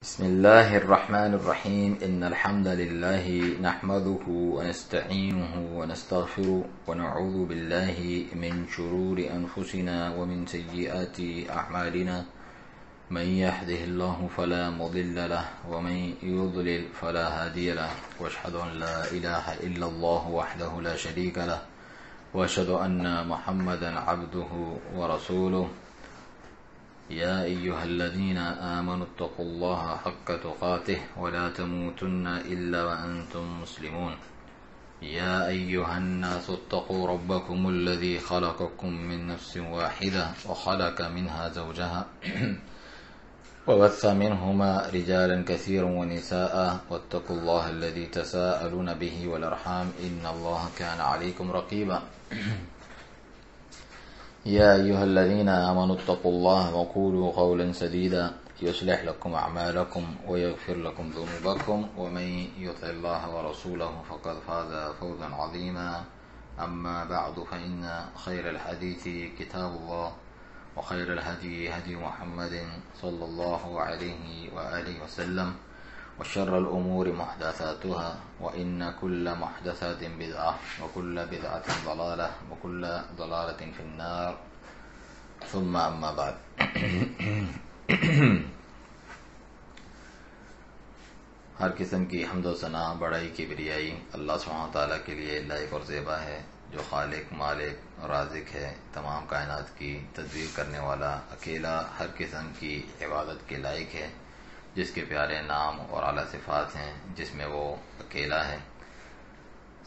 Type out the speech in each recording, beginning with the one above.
بسم الله الرحمن الرحيم إن الحمد لله نحمده ونستعينه ونستغفره ونعوذ بالله من شرور أنفسنا ومن سيئات أعمالنا من يهده الله فلا مضل له ومن يضلل فلا هادي له وأشهد أن لا إله إلا الله وحده لا شريك له وأشهد أن محمدا عبده ورسوله يا أيها الذين آمنوا اتقوا الله حق تقاته ولا تموتن إلا وأنتم مسلمون يا أيها الناس اتقوا ربكم الذي خلقكم من نفس واحدة وخلق منها زوجها وبث منهما رجالا كثيرا ونساء واتقوا الله الذي تساءلون به والأرحام إن الله كان عليكم رقيبا يا أيها الذين آمنوا اتقوا الله وقولوا قولا سديدا يصلح لكم أعمالكم ويغفر لكم ذنوبكم ومن يطع الله ورسوله فقد فاز فوزا عظيما أما بعد فإن خير الحديث كتاب الله وخير الهدي هدي محمد صلى الله عليه وآله وسلم وشر الأمور محدثاتها وإن كل محدثات بدعة وكل بدعة ضلالة وكل ضلالة في النار ثم أما بعد ہر قسم کی حمد و ثنا بڑائی کبریائی اللہ سبحانہ تعالیٰ کے لیے لائق اور زیبا ہے، جو خالق مالک رازق ہے، تمام کائنات کی تدبیر کرنے والا، اکیلا ہر قسم کی عبادت کے لائق ہے، جس کے پیارے نام اور اعلیٰ صفات ہیں، جس میں وہ اکیلا ہے۔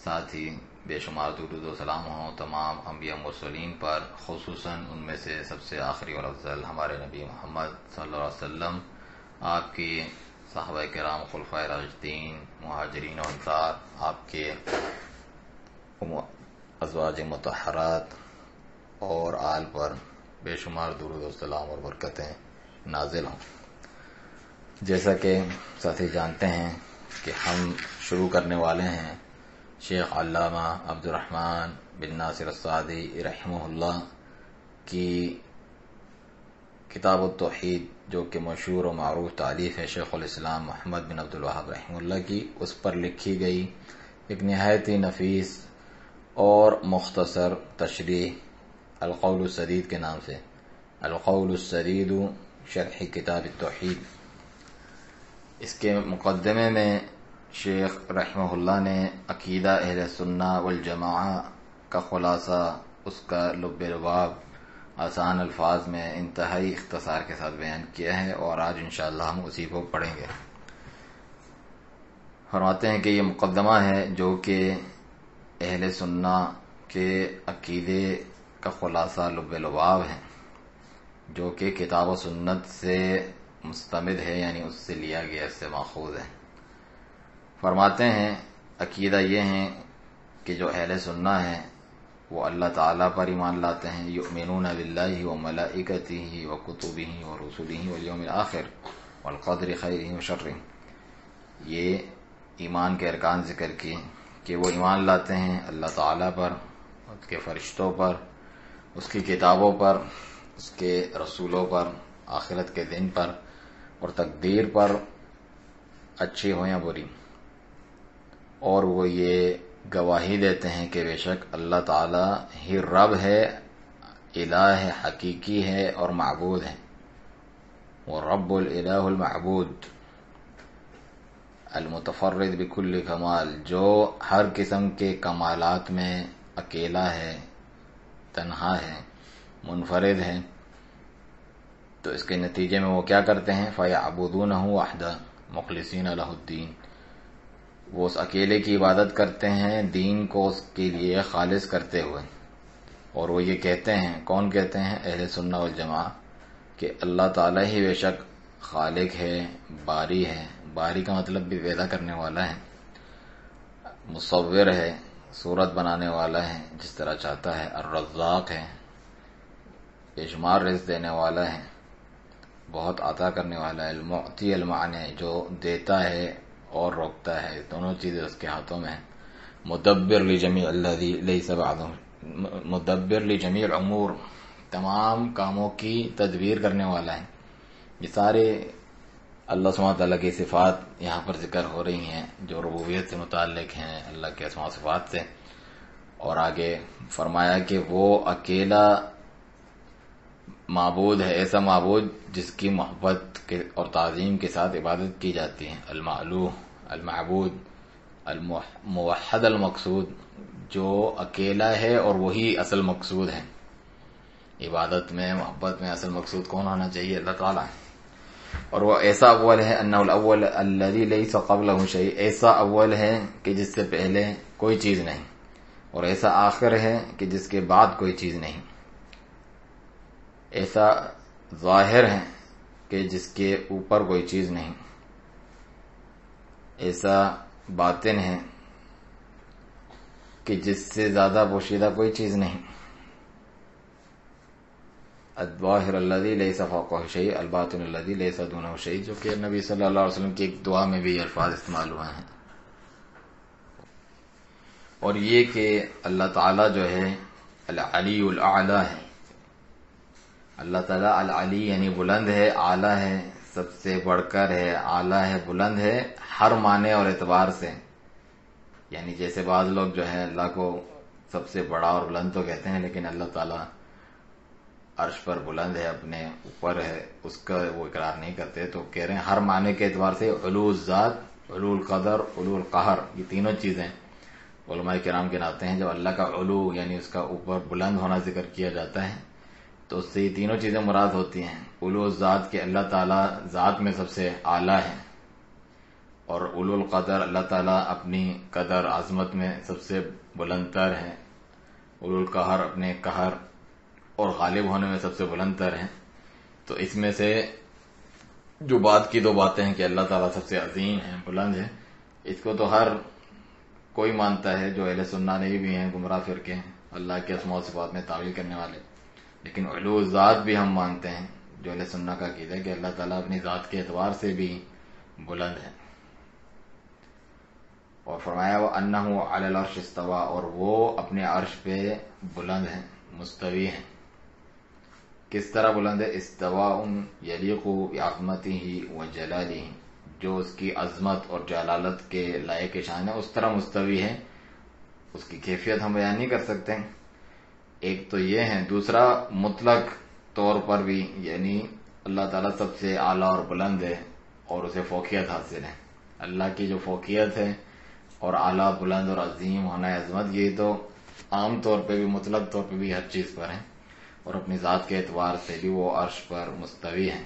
ساتھ ہی بے شمار درود و سلام ہوں تمام انبیاء مرسلین پر، خصوصاً ان میں سے سب سے آخری اور افضل ہمارے نبی محمد صلی اللہ علیہ وسلم، آپ کی صحابہ کرام، خلفائے راشدین، مہاجرین و انصار، آپ کے ازواج مطہرات اور آل پر بے شمار درود و سلام اور برکتیں نازل ہوں۔ جیسا کہ ساتھی جانتے ہیں کہ ہم شروع کرنے والے ہیں شیخ علامہ عبد الرحمن بن ناصر السعدی رحمہ اللہ کی کتاب التوحید، جو کہ مشہور و معروف تالیف ہے شیخ الاسلام محمد بن عبد الوہاب رحمہ اللہ کی، اس پر لکھی گئی ایک نہایت ہی نفیس اور مختصر تشریح القول السدید کے نام سے، القول السدید شرح کتاب التوحید۔ اس کے مقدمے میں شیخ رحمہ اللہ نے عقیدہ اہل سنہ والجماعہ کا خلاصہ، اس کا لب لباب آسان الفاظ میں انتہائی اختصار کے ساتھ بیان کیا ہے، اور آج انشاءاللہ ہم اسی کو پڑھیں گے۔ فرماتے ہیں کہ یہ مقدمہ ہے جو کہ اہل سنہ کے عقیدے کا خلاصہ لب لباب ہے، جو کہ کتاب و سنت سے مستمد ہے، یعنی اس سے لیا گیا، اس سے ماخوذ ہے۔ فرماتے ہیں عقیدہ یہ ہے کہ جو اہل سنہ ہیں وہ اللہ تعالیٰ پر ایمان لاتے ہیں، یؤمنون باللہ وملائکتہ وکتبہ ورسلہ والیوم الآخر والقدر خیرہ وشرہ۔ یہ ایمان کے ارکان ذکر کیے کہ وہ ایمان لاتے ہیں اللہ تعالیٰ پر، اس کے فرشتوں پر، اس کی کتابوں پر، اس کے رسولوں پر، آخرت کے دن پر، اور تقدیر پر، اچھی ہو یا بری، اور وہ یہ گواہی دیتے ہیں کہ بے شک اللہ تعالیٰ ہی رب ہے، الہ حقیقی ہے اور معبود ہے، وہ رب الالہ المعبود المتفرد بکل کمال، جو ہر قسم کے کمالات میں اکیلا ہے، تنہا ہے، منفرد ہے۔ تو اس کے نتیجے میں وہ کیا کرتے ہیں؟ فَيَعْبُدُونَهُ وَحْدَهُ مُخْلِصِينَ لَهُ الدِّينَ، وہ اس اکیلے کی عبادت کرتے ہیں، دین کو اس کے لیے خالص کرتے ہوئے۔ اور وہ یہ کہتے ہیں، کون کہتے ہیں؟ اہل سنہ والجماعہ، کہ اللہ تعالیٰ ہی بے شک خالق ہے، باری ہے، باری کا مطلب بھی پیدا کرنے والا ہے، مصور ہے، صورت بنانے والا ہے جس طرح چاہتا ہے، الرزاق ہے، بے شمار رزق دینے والا ہے، بہت عطا کرنے والا ہے، المعطی المعنی، جو دیتا ہے اور روکتا ہے، دونوں چیزیں اس کے ہاتھوں میں ہیں، مدبر لجمیع الذی لیس بعدہ، مدبر لجمیع الامور، تمام کاموں کی تدبیر کرنے والا ہے۔ یہ سارے اللہ سبحانہ تعالیٰ کی صفات یہاں پر ذکر ہو رہی ہیں جو ربوبیت سے متعلق ہیں، اللہ کے اسماء و صفات سے، اور آگے فرمایا کہ وہ اکیلا معبود ہے، ایسا معبود جس کی محبت اور تعظیم کے ساتھ عبادت کی جاتی ہے، المعلوہ المعبود الموحد المقصود، جو اکیلا ہے اور وہی اصل مقصود ہے۔ عبادت میں، محبت میں اصل مقصود کون ہونا چاہیے؟ اللہ تعالیٰ ہے، اور وہ ایسا اول ہے، انہ الاول الذی لیس قبلہ شیء، ایسا اول ہے کہ جس سے پہلے کوئی چیز نہیں، اور ایسا آخر ہے کہ جس کے بعد کوئی چیز نہیں، ایسا ظاہر ہے کہ جس کے اوپر کوئی چیز نہیں، ایسا باطن ہے کہ جس سے زیادہ پوشیدہ کوئی چیز نہیں، الظاہر الذی لیس فوقہ شیء الباطن الذی لیس دونہ شیء، جو کہ نبی صلی اللہ علیہ وسلم کی ایک دعا میں بھی یہ الفاظ استعمال ہوئے ہیں۔ اور یہ کہ اللہ تعالیٰ جو ہے العلی الاعلی ہے، اللہ تعالیٰ العلی یعنی بلند ہے، اعلی ہے، سب سے بڑھ کر ہے، اعلی ہے، بلند ہے ہر معنی اور اعتبار سے۔ یعنی جیسے بعض لوگ جو ہے اللہ کو سب سے بڑا اور بلند تو کہتے ہیں، لیکن اللہ تعالیٰ عرش پر بلند ہے، اپنے اوپر ہے، اس کا وہ اقرار نہیں کرتے، تو کہہ رہے ہیں ہر معنی کے اعتبار سے علو الذات، علو القدر، علو القہر، یہ تینوں چیزیں علماء کرام کہتے ہیں جب اللہ کا علو یعنی اس کا اوپر بلند ہونا ذکر کیا جاتا ہے تو اس سے یہ تینوں چیزیں مراد ہوتی ہیں۔ علو الذات کے اللہ تعالیٰ ذات میں سب سے اعلیٰ ہے، اور علو القدر اللہ تعالیٰ اپنی قدر عظمت میں سب سے بلند تر ہے، علو القہر اپنے قہر اور غالب ہونے میں سب سے بلند تر ہے۔ تو اس میں سے جو بات کی دو باتیں ہیں کہ اللہ تعالیٰ سب سے عظیم ہے، بلند ہے، اس کو تو ہر کوئی مانتا ہے، جو اہل سنہ نہیں بھی ہیں، گمراہ فرقے ہیں، اللہ کے اسماء و صفات میں تعویل کرنے والے، لیکن علو ذات بھی ہم مانتے ہیں، جو اہل سنہ کا عقیدہ ہے کہ اللہ تعالیٰ اپنی ذات کے اعتبار سے بھی بلند ہے۔ اور فرمایا وَأَنَّهُ عَلَى الْعَرْشِ اسْتَوَىٰ، اور وہ اپنے عرش پہ بلند ہیں، مستوی ہیں۔ کس طرح بلند ہے؟ استواء یلیق بعظمتہ وجلالہ، جو اس کی عظمت اور جلالت کے لائق شان ہے اس طرح مستوی ہے، اس کی کیفیت ہم بیان نہیں کر سکتے۔ ایک تو یہ ہے، دوسرا مطلق طور پر بھی، یعنی اللہ تعالیٰ سب سے اعلیٰ اور بلند ہے اور اسے فوقیت حاصل ہے۔ اللہ کی جو فوقیت ہے اور اعلیٰ، بلند اور عظیم ہونا ہے، عظمت، یہ تو عام طور پہ بھی، مطلق طور پہ بھی ہر چیز پر ہے، اور اپنی ذات کے اعتبار سے بھی وہ عرش پر مستوی ہے۔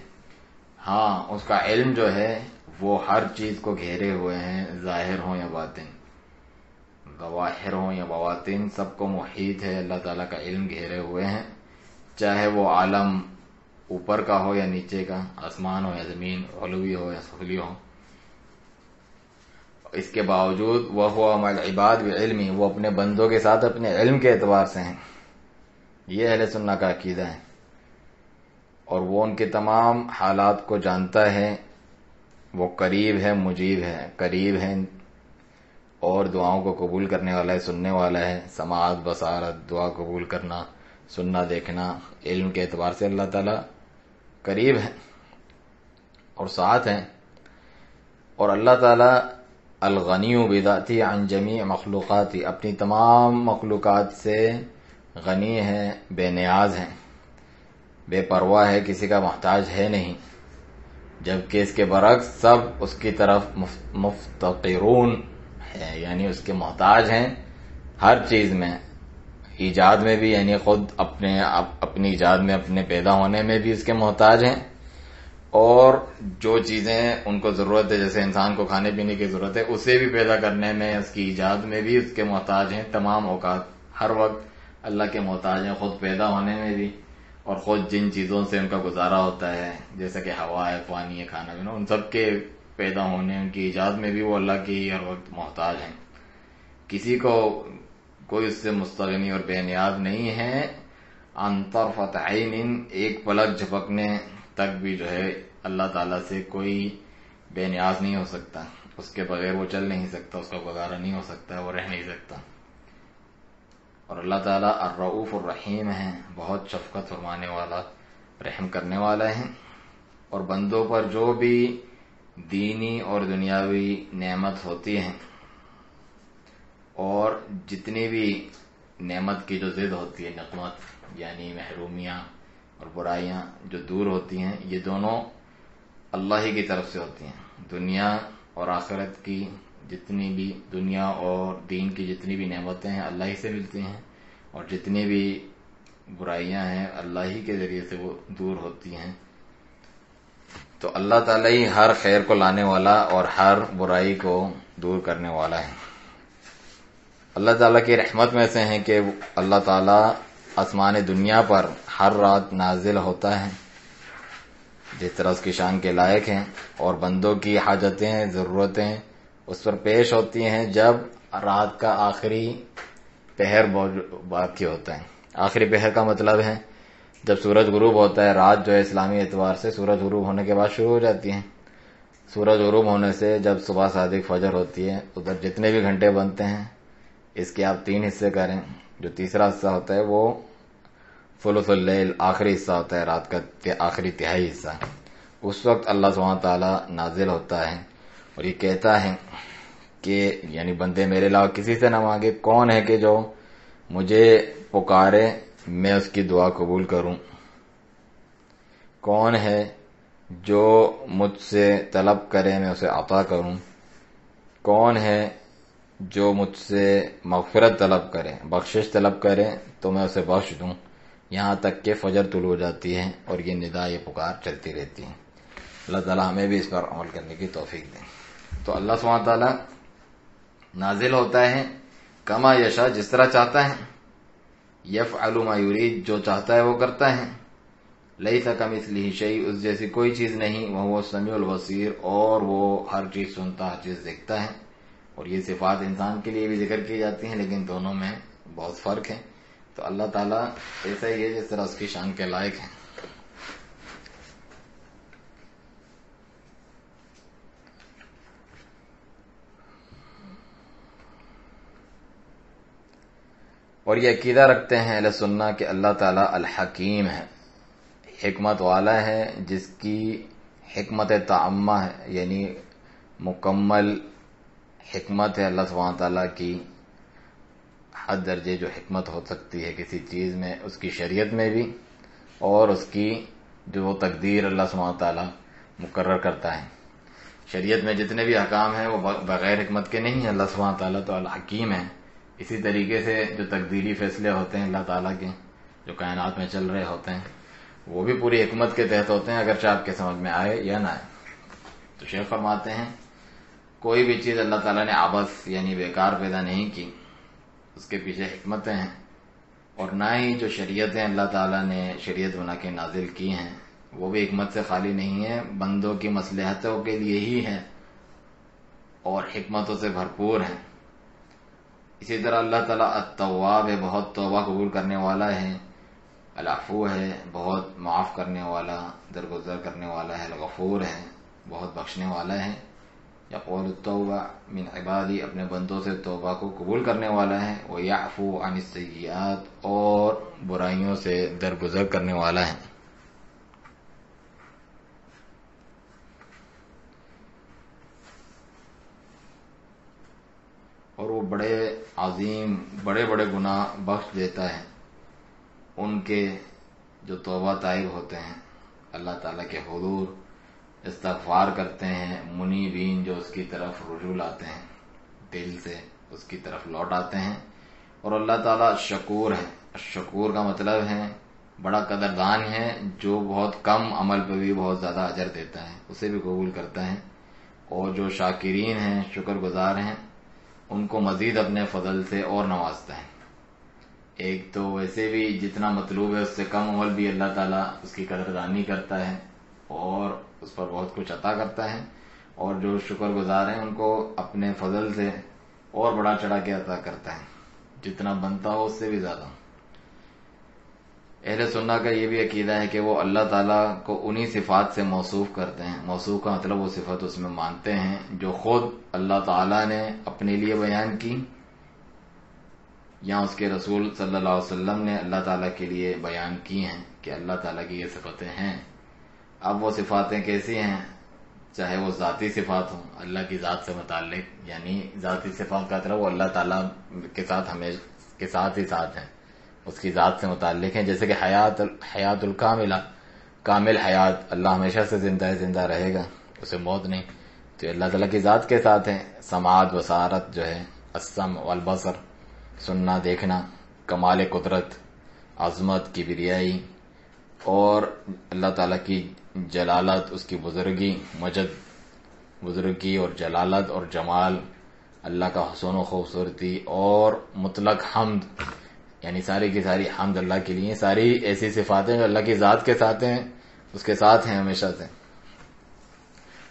ہاں، اس کا علم جو ہے وہ ہر چیز کو گھیرے ہوئے ہیں، ظاہر ہوں یا باطن، ظواہر ہوں یا بواطن، سب کو محیط ہے، اللہ تعالیٰ کا علم گھیرے ہوئے ہیں، چاہے وہ عالم اوپر کا ہو یا نیچے کا، آسمان ہو یا زمین، علوی ہو یا سفلی ہو۔ اس کے باوجود وَهُوَ مَعَ الْعِبَادِ بِعِلْمِهِ، وہ اپنے بندوں کے ساتھ اپنے علم کے اعتبار سے ہیں، یہ اہل سنہ کا عقیدہ ہے، اور وہ ان کے تمام حالات کو جانتا ہے، وہ قریب ہے، مجیب ہے، قریب ہے اور دعاؤں کو قبول کرنے والا ہے، سننے والا ہے، سماعت، بصارت، دعا قبول کرنا، سننا، دیکھنا، علم کے اعتبار سے اللہ تعالیٰ قریب ہے اور ساتھ ہیں۔ اور اللہ تعالیٰ الغنی بذاتہ عن جمیع مخلوقاتی، اپنی تمام مخلوقات سے غنی ہے، بے نیاز ہے، بے پرواہ ہے، کسی کا محتاج ہے نہیں، جبکہ اس کے برعکس سب اس کی طرف مفتقرون ہے، یعنی اس کے محتاج ہیں ہر چیز میں، ایجاد میں بھی، یعنی خود اپنی ایجاد میں، اپنے پیدا ہونے میں بھی اس کے محتاج ہیں، اور جو چیزیں ان کو ضرورت ہے، جیسے انسان کو کھانے پینے کی ضرورت ہے، اسے بھی پیدا کرنے میں، اس کی ایجاد میں بھی اس کے محتاج ہیں، تمام اوقات، ہر وقت اللہ کے محتاج ہیں، خود پیدا ہونے میں بھی، اور خود جن چیزوں سے ان کا گزارا ہوتا ہے، جیسے کہ ہوا ہے، پانی ہے، کھانا پینا، ان سب کے پیدا ہونے، ان کی ایجاد میں بھی وہ اللہ کی ہر وقت محتاج ہیں، کسی کو کوئی اس سے مستغنی اور بے نیاز نہیں ہے۔ عن طرفۃ عین، ایک پلک جھپکنے تک بھی جو ہے اللہ تعالیٰ سے کوئی بے نیاز نہیں ہو سکتا، اس کے بغیر وہ چل نہیں سکتا، اس کا گزارا نہیں ہو سکتا، وہ رہ نہیں سکتا۔ اور اللہ تعالیٰ الرؤوف الرحیم ہے، بہت شفقت فرمانے والا، رحم کرنے والا ہے، اور بندوں پر جو بھی دینی اور دنیاوی نعمت ہوتی ہیں، اور جتنی بھی نعمت کی جو ضد ہوتی ہے، نقمت یعنی محرومیاں اور برائیاں جو دور ہوتی ہیں، یہ دونوں اللہ ہی کی طرف سے ہوتی ہیں۔ دنیا اور آخرت کی جتنی بھی، دنیا اور دین کی جتنی بھی نعمتیں ہیں اللہ ہی سے ملتی ہیں، اور جتنی بھی برائیاں ہیں اللہ ہی کے ذریعے سے وہ دور ہوتی ہیں۔ تو اللہ تعالیٰ ہی ہر خیر کو لانے والا اور ہر برائی کو دور کرنے والا ہے۔ اللہ تعالیٰ کی رحمت میں سے ہے کہ اللہ تعالیٰ آسمان دنیا پر ہر رات نازل ہوتا ہے، جس طرح اس کی شان کے لائق ہیں، اور بندوں کی حاجتیں، ضرورتیں اس پر پیش ہوتی ہیں جب رات کا آخری پہر باقی ہوتا ہے۔ آخری پہر کا مطلب ہے جب سورج غروب ہوتا ہے، رات جو ہے اسلامی اعتبار سے سورج غروب ہونے کے بعد شروع ہو جاتی ہے۔ سورج غروب ہونے سے جب صبح صادق فجر ہوتی ہے، ادھر جتنے بھی گھنٹے بنتے ہیں اس کے آپ 3 حصے کریں۔ جو تیسرا حصہ ہوتا ہے وہ ثلث اللیل، آخری حصہ ہوتا ہے، رات کا آخری تہائی حصہ۔ اس وقت اللہ سبحانہ تعالیٰ نازل ہوتا ہے اور یہ کہتا ہے کہ یعنی بندے میرے علاوہ کسی سے نہ مانگے، کون ہے کہ جو مجھے پکارے میں اس کی دعا قبول کروں، کون ہے جو مجھ سے طلب کرے میں اسے عطا کروں، کون ہے جو مجھ سے مغفرت طلب کرے، بخشش طلب کرے تو میں اسے بخش دوں، یہاں تک کہ فجر طلوع ہو جاتی ہے اور یہ ندا، یہ پکار چلتی رہتی ہے۔ اللہ تعالیٰ ہمیں بھی اس پر عمل کرنے کی توفیق دیں۔ تو اللہ سبحانہ تعالیٰ نازل ہوتا ہے کما یشاء، جس طرح چاہتا ہے، یفعل ما یرید، جو چاہتا ہے وہ کرتا ہے، لیس کمثلہ شیء، اس جیسی کوئی چیز نہیں، وہو السمیع البصیر، اور وہ ہر چیز سنتا، ہر چیز دیکھتا ہے۔ اور یہ صفات انسان کے لیے بھی ذکر کی جاتی ہیں، لیکن دونوں میں بہت فرق ہے۔ تو اللہ تعالیٰ ایسا ہی ہے جس طرح اس کی شان کے لائق ہیں۔ اور یہ عقیدہ رکھتے ہیں اہل سنہ کہ اللہ تعالیٰ الحکیم ہے، حکمت والا ہے، جس کی حکمت تعمہ ہے، یعنی مکمل حکمت ہے اللہ سبحانہ تعالیٰ کی، حد درجے جو حکمت ہو سکتی ہے کسی چیز میں، اس کی شریعت میں بھی، اور اس کی جو وہ تقدیر اللہ سبحانہ تعالیٰ مقرر کرتا ہے۔ شریعت میں جتنے بھی احکام ہیں وہ بغیر حکمت کے نہیں ہیں، اللہ سبحانہ تعالیٰ تو الحکیم ہے۔ اسی طریقے سے جو تقدیری فیصلے ہوتے ہیں اللہ تعالیٰ کے، جو کائنات میں چل رہے ہوتے ہیں، وہ بھی پوری حکمت کے تحت ہوتے ہیں، اگرچہ آپ کے سمجھ میں آئے یا نہ آئے۔ تو شیخ فرماتے ہیں کوئی بھی چیز اللہ تعالیٰ نے عبث یعنی بیکار پیدا نہیں کی، اس کے پیچھے حکمتیں ہیں، اور نہ ہی جو شریعتیں اللہ تعالیٰ نے شریعت بنا کے نازل کی ہیں وہ بھی حکمت سے خالی نہیں ہے، بندوں کی مصلحتوں کے لیے ہی ہے اور حکمتوں سے بھرپور ہیں۔ اسی طرح اللہ تعالیٰ التواب ہے، بہت توبہ قبول کرنے والا ہے، العفو ہے، بہت معاف کرنے والا، درگزر کرنے والا ہے، الغفور ہے، بہت بخشنے والا ہے، یقول التوبہ من عبادی، اپنے بندوں سے توبہ کو قبول کرنے والا ہے، ویعفو عن السیئات، اور برائیوں سے درگزر کرنے والا ہے۔ اور وہ بڑے عظیم، بڑے بڑے گناہ بخش دیتا ہے ان کے جو توبہ طائب ہوتے ہیں، اللہ تعالیٰ کے حضور استغفار کرتے ہیں، منیبین جو اس کی طرف رجوع لاتے ہیں، دل سے اس کی طرف لوٹ آتے ہیں۔ اور اللہ تعالیٰ شکور ہے، شکور کا مطلب ہے بڑا قدردان ہے، جو بہت کم عمل پہ بھی بہت زیادہ اجر دیتا ہے، اسے بھی قبول کرتا ہے۔ اور جو شاکرین ہیں، شکر گزار ہیں، ان کو مزید اپنے فضل سے اور نوازتا ہے۔ ایک تو ویسے بھی جتنا مطلوب ہے اس سے کم عمل بھی اللہ تعالیٰ اس کی قدردانی کرتا ہے اور اس پر بہت کچھ عطا کرتا ہے، اور جو شکر گزار ہیں ان کو اپنے فضل سے اور بڑا چڑھا کے عطا کرتا ہے، جتنا بنتا ہو اس سے بھی زیادہ۔ اہل سنہ کا یہ بھی عقیدہ ہے کہ وہ اللہ تعالیٰ کو انہی صفات سے موصوف کرتے ہیں، موصوف کا مطلب وہ صفت اس میں مانتے ہیں جو خود اللہ تعالیٰ نے اپنے لیے بیان کی یا اس کے رسول صلی اللہ علیہ وسلم نے اللہ تعالیٰ کے لیے بیان کی ہیں کہ اللہ تعالیٰ کی یہ صفتیں ہیں۔ اب وہ صفاتیں کیسی ہیں چاہے وہ ذاتی صفات ہوں اللہ کی ذات سے متعلق، یعنی ذاتی صفات کا مطلب وہ اللہ تعالیٰ کے ساتھ ہمیشہ کے ساتھ ہی ساتھ ہیں، اس کی ذات سے متعلق ہیں، جیسے کہ حیات الکاملہ، کامل حیات، اللہ ہمیشہ سے زندہ ہے، زندہ رہے گا، اسے موت نہیں، تو اللہ تعالیٰ کی ذات کے ساتھ ہیں۔ سماعت بصارت جو ہے، السمع والبصر، سننا دیکھنا، کمال قدرت، عظمت، کبریائی، اور اللہ تعالیٰ کی جلالت، اس کی بزرگی، مجد، بزرگی اور جلالت اور جمال، اللہ کا حسن و خوبصورتی، اور مطلق حمد، یعنی ساری کی ساری حمد اللہ کے لیے، ساری ایسی صفات ہیں جو اللہ کی ذات کے ساتھ ہیں، اس کے ساتھ ہیں ہمیشہ سے۔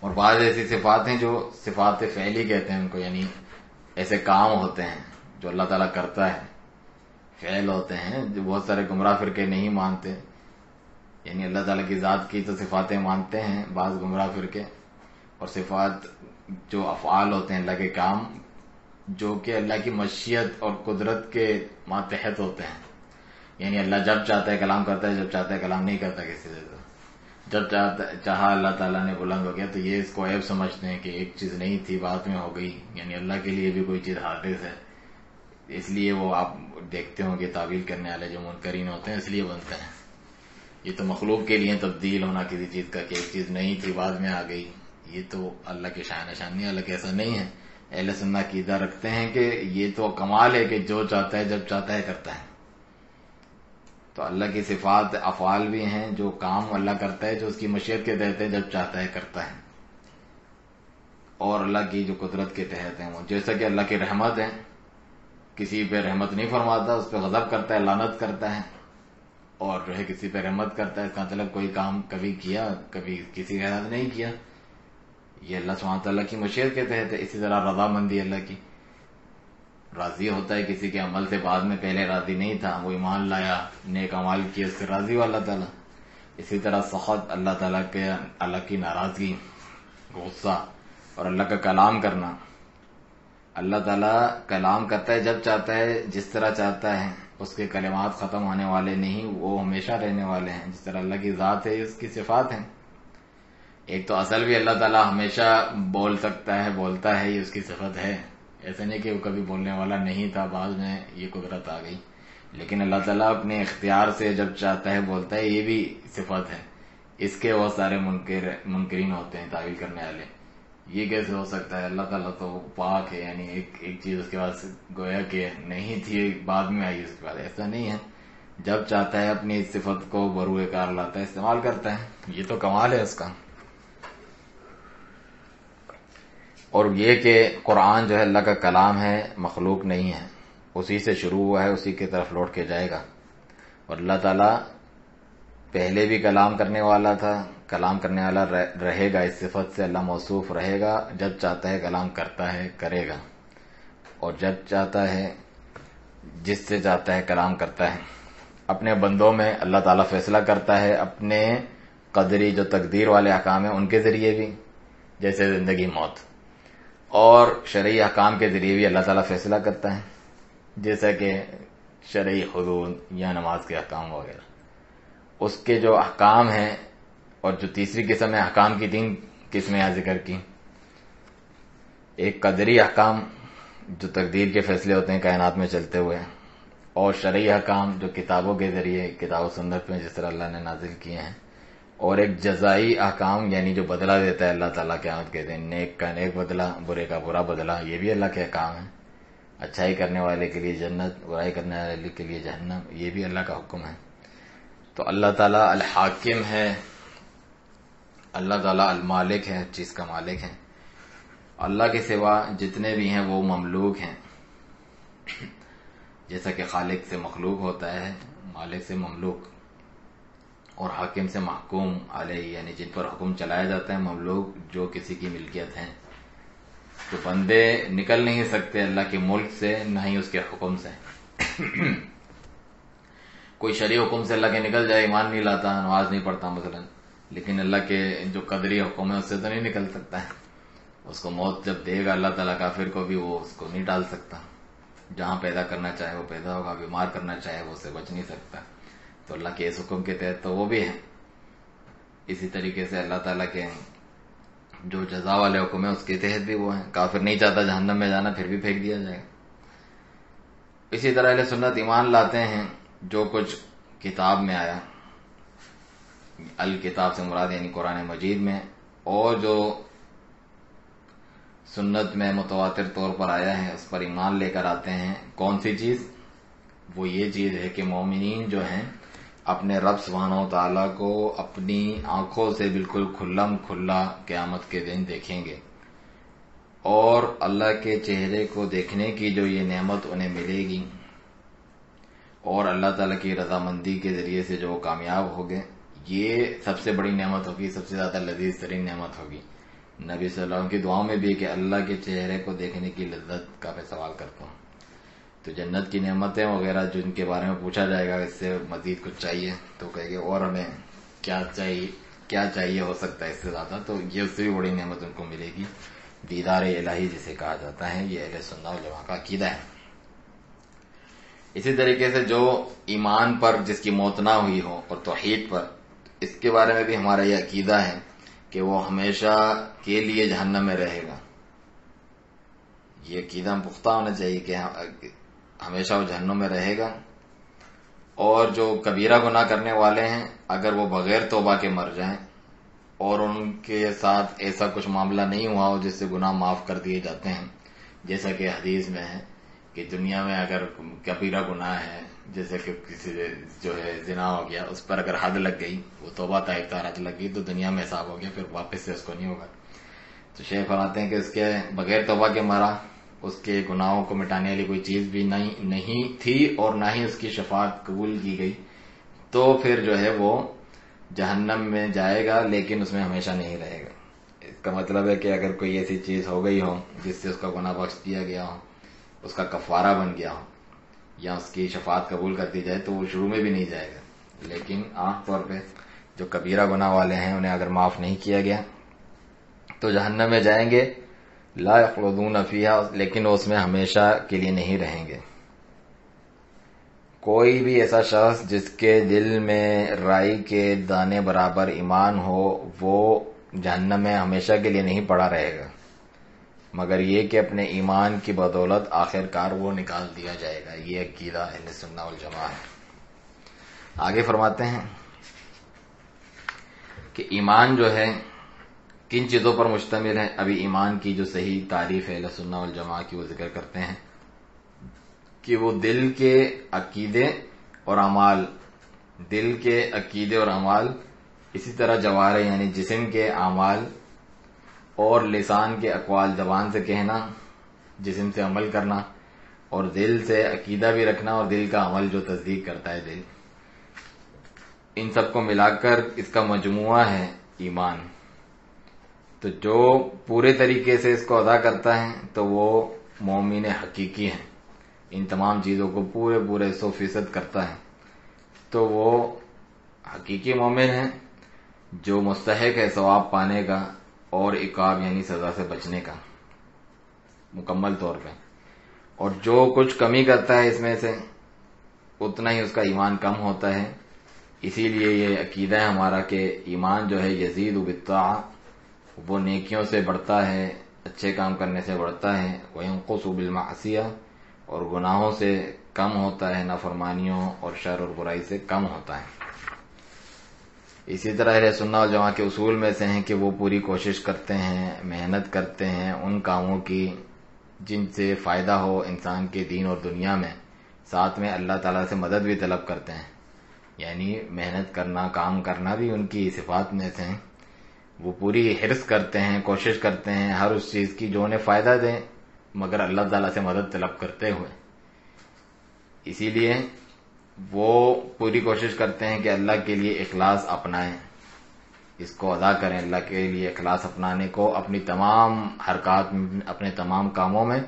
اور بعض ایسی صفات ہیں جو صفات فعلی کہتے ہیں ان کو، یعنی ایسے کام ہوتے ہیں جو اللہ تعالیٰ کرتا ہے، فعل ہوتے ہیں، جو بہت سارے گمراہ فرقے نہیں مانتے، یعنی اللہ تعالیٰ کی ذات کی تو صفاتیں مانتے ہیں بعض گمراہ فرقے، اور صفات جو افعال ہوتے ہیں اللہ کے کام، جو کہ اللہ کی مشیت اور قدرت کے ماتحت ہوتے ہیں، یعنی اللہ جب چاہتا ہے کلام کرتا ہے، جب چاہتا ہے کلام نہیں کرتا کسی سے، جب چاہا اللہ تعالیٰ نے بلند ہو گیا، تو یہ اس کو عیب سمجھتے ہیں کہ ایک چیز نہیں تھی بعد میں ہو گئی، یعنی اللہ کے لیے بھی کوئی چیز حادث ہے، اس لیے وہ آپ دیکھتے ہوں کہ تعویل کرنے والے جو منکرین ہوتے ہیں اس لیے بنتے ہیں۔ یہ تو مخلوق کے لیے تبدیل ہونا کسی چیز کا، کہ ایک چیز نہیں تھی بعد میں آ گئی، یہ تو اللہ کے شان نہیں، اللہ کے ایسا نہیں ہے۔ اہل سنت عقیدہ رکھتے ہیں کہ یہ تو کمال ہے کہ جو چاہتا ہے جب چاہتا ہے کرتا ہے۔ تو اللہ کی صفات افعال بھی ہیں، جو کام اللہ کرتا ہے جو اس کی مشیت کے تحت ہے، جب چاہتا ہے کرتا ہے، اور اللہ کی جو قدرت کے تحت ہیں وہ، جیسا کہ اللہ کی رحمت ہے، کسی پہ رحمت نہیں فرماتا، اس پہ غضب کرتا ہے، لعنت کرتا ہے، اور جو ہے کسی پہ رحمت کرتا ہے، اس کا مطلب کوئی کام کبھی کیا، کبھی کسی کے ساتھ نہیں کیا، یہ اللہ سبحانہ تعالیٰ کی مشیت کے تحت ہے۔ اسی طرح رضا مندی اللہ کی، راضی ہوتا ہے کسی کے عمل سے، بعد میں پہلے راضی نہیں تھا، وہ ایمان لایا، نیک اعمال کیے، اس سے راضی ہوا اللہ تعالیٰ۔ اسی طرح سخط، اللہ تعالیٰ کے، اللہ کی ناراضگی، غصہ، اور اللہ کا کلام کرنا۔ اللہ تعالیٰ کلام کرتا ہے جب چاہتا ہے، جس طرح چاہتا ہے، اس کے کلمات ختم ہونے والے نہیں، وہ ہمیشہ رہنے والے ہیں، جس طرح اللہ کی ذات ہے، اس کی صفات ہیں۔ ایک تو اصل بھی اللہ تعالیٰ ہمیشہ بول سکتا ہے، بولتا ہے، یہ اس کی صفت ہے، ایسا نہیں کہ وہ کبھی بولنے والا نہیں تھا، بعد میں یہ قدرت آ گئی، لیکن اللہ تعالیٰ اپنے اختیار سے جب چاہتا ہے بولتا ہے، یہ بھی صفت ہے۔ اس کے بہت سارے منکرین ہوتے ہیں، تعویل کرنے والے، یہ کیسے ہو سکتا ہے، اللہ تعالیٰ تو پاک ہے، یعنی ایک چیز اس کے بعد گویا کہ نہیں تھی، بعد میں آئی اس کے بعد، ایسا نہیں ہے، جب چاہتا ہے اپنی صفت کو بروئے کار لاتا ہے، استعمال کرتا ہے، یہ تو کمال ہے اس کا۔ اور یہ کہ قرآن جو ہے اللہ کا کلام ہے، مخلوق نہیں ہے، اسی سے شروع ہوا ہے، اسی کی طرف لوٹ کے جائے گا، اور اللہ تعالیٰ پہلے بھی کلام کرنے والا تھا، کلام کرنے والا رہے گا، اس صفت سے اللہ موصوف رہے گا، جب چاہتا ہے کلام کرتا ہے، کرے گا، اور جب چاہتا ہے، جس سے چاہتا ہے کلام کرتا ہے۔ اپنے بندوں میں اللہ تعالیٰ فیصلہ کرتا ہے، اپنے قدری جو تقدیر والے احکام ہیں ان کے ذریعے بھی، جیسے زندگی موت، اور شرعی احکام کے ذریعے بھی اللہ تعالیٰ فیصلہ کرتا ہے، جیسا کہ شرعی حدود یا نماز کے احکام وغیرہ، اس کے جو احکام ہیں۔ اور جو تیسری قسم ہے، احکام کی 3 قسمیں ذکر کی، ایک قدری احکام جو تقدیر کے فیصلے ہوتے ہیں کائنات میں چلتے ہوئے، اور شرعی احکام جو کتابوں کے ذریعے، کتاب و سنت میں جس طرح اللہ نے نازل کیے ہیں، اور ایک جزائی احکام، یعنی جو بدلہ دیتا ہے اللہ تعالیٰ قیامت کے دن، نیک کا نیک بدلہ، برے کا برا بدلہ، یہ بھی اللہ کے احکام ہیں، اچھائی کرنے والے کے لیے جنت، برائی کرنے والے کے لیے جہنم، یہ بھی اللہ کا حکم ہے۔ تو اللہ تعالیٰ الحاکم ہے، اللہ تعالیٰ المالک ہے، ہر چیز کا مالک ہے۔ اللہ کے سوا جتنے بھی ہیں وہ مملوک ہیں، جیسا کہ خالق سے مخلوق ہوتا ہے، مالک سے مملوک، اور حاکم سے محکوم علیہ، یعنی جن پر حکم چلایا جاتا ہے، مملوک جو کسی کی ملکیت ہیں۔ تو بندے نکل نہیں سکتے اللہ کے ملک سے، نہ ہی اس کے حکم سے۔ کوئی شرعی حکم سے اللہ کے نکل جائے، ایمان نہیں لاتا، نماز نہیں پڑھتا مثلا، لیکن اللہ کے جو قدری حکم ہے اس سے تو نہیں نکل سکتا ہے۔ اس کو موت جب دے گا اللہ تعالیٰ، کافر کو بھی وہ اس کو نہیں ڈال سکتا، جہاں پیدا کرنا چاہے وہ پیدا ہوگا، بیمار کرنا چاہے وہ اس سے بچ نہیں سکتا، تو اللہ کے اس حکم کے تحت تو وہ بھی ہے۔ اسی طریقے سے اللہ تعالیٰ کے جو جزا والے حکم ہے اس کے تحت بھی وہ ہیں. کافر نہیں چاہتا جہنم میں جانا، پھر بھی پھینک دیا جائے. اسی طرح اہل سنت ایمان لاتے ہیں جو کچھ کتاب میں آیا، الکتاب سے مراد یعنی قرآن مجید میں، اور جو سنت میں متواتر طور پر آیا ہے اس پر ایمان لے کر آتے ہیں. کون سی چیز؟ وہ یہ چیز ہے کہ مومنین جو ہیں اپنے رب سبحانہ و تعالیٰ کو اپنی آنکھوں سے بالکل کھلم کھلا قیامت کے دن دیکھیں گے، اور اللہ کے چہرے کو دیکھنے کی جو یہ نعمت انہیں ملے گی، اور اللہ تعالیٰ کی رضامندی کے ذریعے سے جو کامیاب ہوگے، یہ سب سے بڑی نعمت ہوگی، سب سے زیادہ لذیذ ترین نعمت ہوگی. نبی صلی اللہ علیہ وسلم کی دعاؤں میں بھی کہ اللہ کے چہرے کو دیکھنے کی لذت کا میں سوال کرتا ہوں. تو جنت کی نعمتیں وغیرہ جن کے بارے میں پوچھا جائے گا اس سے مزید کچھ چاہیے تو کہے گے اور ہمیں کیا چاہیے ہو سکتا ہے اس سے زیادہ، تو یہ اس سے بھی بڑی نعمت ان کو ملے گی، دیدار الہی جسے کہا جاتا ہے. یہ اہل سنت والجماعت کا عقیدہ ہے. اسی طریقے سے جو ایمان پر جس کی موت نہ ہوئی ہو اور توحید پر، اس کے بارے میں بھی ہمارا یہ عقیدہ ہے کہ وہ ہمیشہ کے لیے جہنم میں رہے گا. یہ عقیدہ پختہ ہونا چاہیے کہ ہمیشہ وہ جہنم میں رہے گا. اور جو کبیرہ گناہ کرنے والے ہیں اگر وہ بغیر توبہ کے مر جائیں اور ان کے ساتھ ایسا کچھ معاملہ نہیں ہوا ہو جس سے گناہ معاف کر دیے جاتے ہیں، جیسا کہ حدیث میں ہے کہ دنیا میں اگر کبیرہ گناہ ہے، جیسے کہ کسی جو ہے زنا ہو گیا، اس پر اگر حد لگ گئی، وہ توبہ طائب حد لگ گئی تو دنیا میں حساب ہو گیا، پھر واپس سے اس کو نہیں ہوگا. تو شیخ فرماتے ہیں کہ اس کے بغیر توبہ کے مرا، اس کے گناہوں کو مٹانے والی کوئی چیز بھی نہیں تھی اور نہ ہی اس کی شفاعت قبول کی گئی، تو پھر جو ہے وہ جہنم میں جائے گا لیکن اس میں ہمیشہ نہیں رہے گا. اس کا مطلب ہے کہ اگر کوئی ایسی چیز ہو گئی ہو جس سے اس کا گناہ بخش دیا گیا ہو، اس کا کفارہ بن گیا ہو، یا اس کی شفاعت قبول کر دی جائے، تو وہ شروع میں بھی نہیں جائے گا. لیکن عام طور پہ جو کبیرہ گناہ والے ہیں انہیں اگر معاف نہیں کیا گیا تو جہنم میں جائیں گے، لا یخلدون فیہا، لیکن وہ اس میں ہمیشہ کے لیے نہیں رہیں گے. کوئی بھی ایسا شخص جس کے دل میں رائی کے دانے برابر ایمان ہو، وہ جہنم میں ہمیشہ کے لیے نہیں پڑا رہے گا، مگر یہ کہ اپنے ایمان کی بدولت آخر کار وہ نکال دیا جائے گا. یہ عقیدہ اہل سنت والجماعت ہے. آگے فرماتے ہیں کہ ایمان جو ہے کن چیزوں پر مشتمل ہے. ابھی ایمان کی جو صحیح تعریف ہے اہل سنت والجماعت کی وہ ذکر کرتے ہیں کہ وہ دل کے عقیدے اور اعمال، اسی طرح جوارح یعنی جسم کے اعمال اور لسان کے اقوال، زبان سے کہنا، جسم سے عمل کرنا، اور دل سے عقیدہ بھی رکھنا، اور دل کا عمل جو تصدیق کرتا ہے دل، ان سب کو ملا کر اس کا مجموعہ ہے ایمان. تو جو پورے طریقے سے اس کو ادا کرتا ہے تو وہ مومن حقیقی ہے. ان تمام چیزوں کو پورے 100% کرتا ہے تو وہ حقیقی مومن ہے جو مستحق ہے ثواب پانے کا اور عقاب یعنی سزا سے بچنے کا مکمل طور پہ. اور جو کچھ کمی کرتا ہے اس میں سے اتنا ہی اس کا ایمان کم ہوتا ہے. اسی لیے یہ عقیدہ ہے ہمارا کہ ایمان جو ہے یزید بالطاعہ، وہ نیکیوں سے بڑھتا ہے، اچھے کام کرنے سے بڑھتا ہے، وینقص بالمعصیہ، اور گناہوں سے کم ہوتا ہے، نافرمانیوں اور شر اور برائی سے کم ہوتا ہے. اسی طرح اہل سنت والجماعت کے اصول میں سے ہیں کہ وہ پوری کوشش کرتے ہیں، محنت کرتے ہیں ان کاموں کی جن سے فائدہ ہو انسان کے دین اور دنیا میں، ساتھ میں اللہ تعالیٰ سے مدد بھی طلب کرتے ہیں. یعنی محنت کرنا، کام کرنا بھی ان کی صفات میں سے ہیں. وہ پوری حرص کرتے ہیں، کوشش کرتے ہیں ہر اس چیز کی جو انہیں فائدہ دے، مگر اللہ تعالیٰ سے مدد طلب کرتے ہوئے. اسی لیے وہ پوری کوشش کرتے ہیں کہ اللہ کے لیے اخلاص اپنائیں، اس کو ادا کریں. اللہ کے لیے اخلاص اپنانے کو اپنی تمام حرکات میں، اپنے تمام کاموں میں،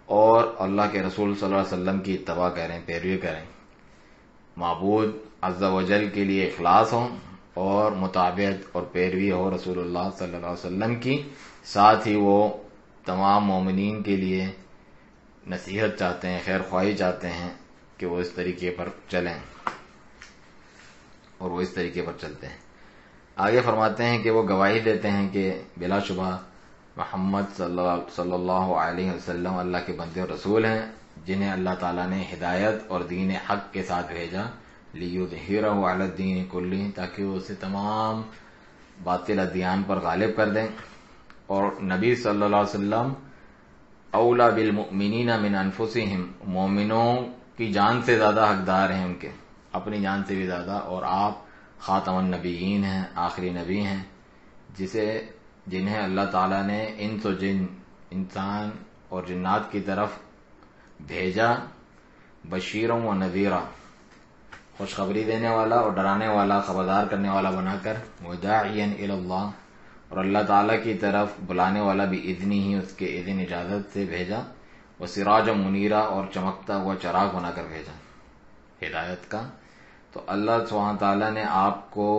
اور اللہ کے رسول صلی اللہ علیہ وسلم کی اتباع کریں، پیروی کریں. معبود عز و جل کے لیے اخلاص ہو اور مطابعت اور پیروی ہو رسول اللہ صلی اللہ علیہ وسلم کی. ساتھ ہی وہ تمام مومنین کے لیے نصیحت چاہتے ہیں، خیر خواہی چاہتے ہیں کہ وہ اس طریقے پر چلیں، اور وہ اس طریقے پر چلتے ہیں. آگے فرماتے ہیں کہ وہ گواہی دیتے ہیں کہ بلا شبہ محمد صلی اللہ علیہ وسلم اللہ کے بندے اور رسول ہیں، جنہیں اللہ تعالیٰ نے ہدایت اور دین حق کے ساتھ بھیجا، لیظہرہ علی الدین کلہ، تاکہ وہ اسے تمام باطل ادیان پر غالب کر دیں۔ اور نبی صلی اللہ علیہ وسلم اولا بالمؤمنین من انفسہم، مومنوں کی جان سے زیادہ حقدار ہیں ان کے، اپنی جان سے بھی زیادہ، اور آپ خاتم النبیین ہیں، آخری نبی ہیں، جنہیں اللہ تعالیٰ نے انس و جن، انسان اور جنات کی طرف بھیجا، بشیروں و نذیرا، خوشخبری دینے والا اور ڈرانے والا، خبردار کرنے والا بنا کر، وداعیا الی اللہ، اور اللہ تعالیٰ کی طرف بلانے والا بھی اذنی ہی، اس کے اذن اجازت سے بھیجا، وسراجا منیرا، اور چمکتا ہوا چراغ بنا کر بھیجا ہدایت کا۔ تو اللہ سبحانہ تعالیٰ نے آپ کو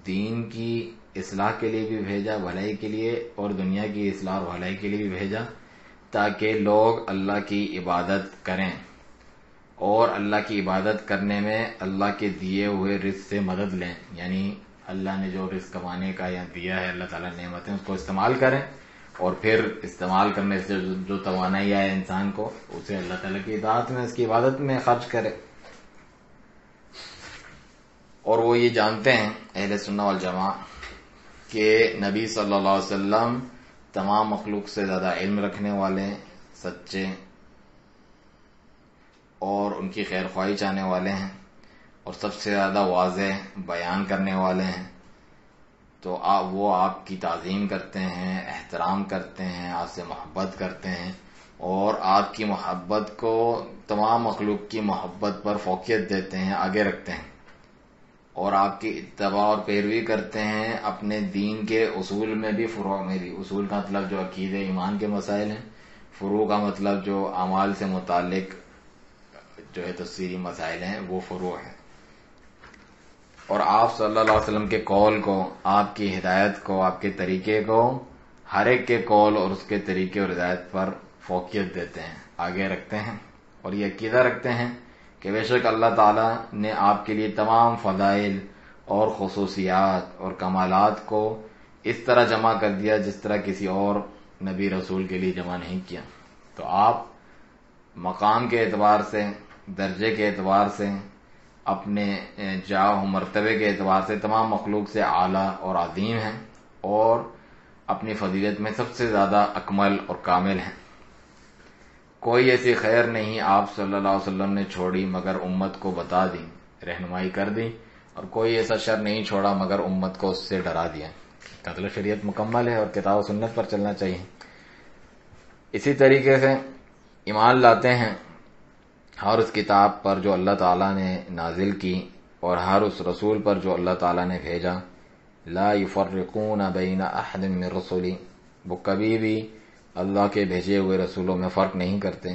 دین کی اصلاح کے لیے بھی بھیجا، بھلائی کے لیے، اور دنیا کی اصلاح اور بھلائی کے لیے بھی بھیجا، تاکہ لوگ اللہ کی عبادت کریں، اور اللہ کی عبادت کرنے میں اللہ کے دیے ہوئے رزق سے مدد لیں، یعنی اللہ نے جو رزق کمانے کا یا دیا ہے اللہ تعالیٰ نے نعمتیں، اس کو استعمال کریں، اور پھر استعمال کرنے سے جو توانائی آئے انسان کو، اسے اللہ تعالیٰ کی اطاعت میں، اس کی عبادت میں خرچ کرے۔ اور وہ یہ جانتے ہیں اہل سنہ والجماعہ کہ نبی صلی اللہ علیہ وسلم تمام مخلوق سے زیادہ علم رکھنے والے، سچے، اور ان کی خیر خواہی چاہنے والے ہیں، اور سب سے زیادہ واضح بیان کرنے والے ہیں۔ تو وہ آپ کی تعظیم کرتے ہیں، احترام کرتے ہیں، آپ سے محبت کرتے ہیں، اور آپ کی محبت کو تمام مخلوق کی محبت پر فوقیت دیتے ہیں، آگے رکھتے ہیں، اور آپ کی اتباع اور پیروی کرتے ہیں اپنے دین کے اصول میں بھی، فروع میں بھی۔ اصول کا مطلب جو عقیدہ ایمان کے مسائل ہیں، فروع کا مطلب جو اعمال سے متعلق جو ہے تفصیلی مسائل ہیں، وہ فروع ہیں۔ اور آپ صلی اللہ علیہ وسلم کے قول کو، آپ کی ہدایت کو، آپ کے طریقے کو، ہر ایک کے قول اور اس کے طریقے اور ہدایت پر فوقیت دیتے ہیں، آگے رکھتے ہیں، اور یہ عقیدہ رکھتے ہیں کہ بے شک اللہ تعالیٰ نے آپ کے لیے تمام فضائل اور خصوصیات اور کمالات کو اس طرح جمع کر دیا جس طرح کسی اور نبی رسول کے لیے جمع نہیں کیا۔ تو آپ مقام کے اعتبار سے، درجے کے اعتبار سے، اپنے جاہ و مرتبے کے اعتبار سے تمام مخلوق سے اعلیٰ اور عظیم ہیں، اور اپنی فضیلت میں سب سے زیادہ اکمل اور کامل ہیں۔ کوئی ایسی خیر نہیں آپ صلی اللہ علیہ وسلم نے چھوڑی مگر امت کو بتا دی، رہنمائی کر دی، اور کوئی ایسا شر نہیں چھوڑا مگر امت کو اس سے ڈرا دیا۔ قتل شریعت مکمل ہے اور کتاب و سنت پر چلنا چاہیے۔ اسی طریقے سے ایمان لاتے ہیں ہر اس کتاب پر جو اللہ تعالیٰ نے نازل کی، اور ہر اس رسول پر جو اللہ تعالیٰ نے بھیجا، لا یفرقون بین احد من رسلی، وہ کبھی بھی اللہ کے بھیجے ہوئے رسولوں میں فرق نہیں کرتے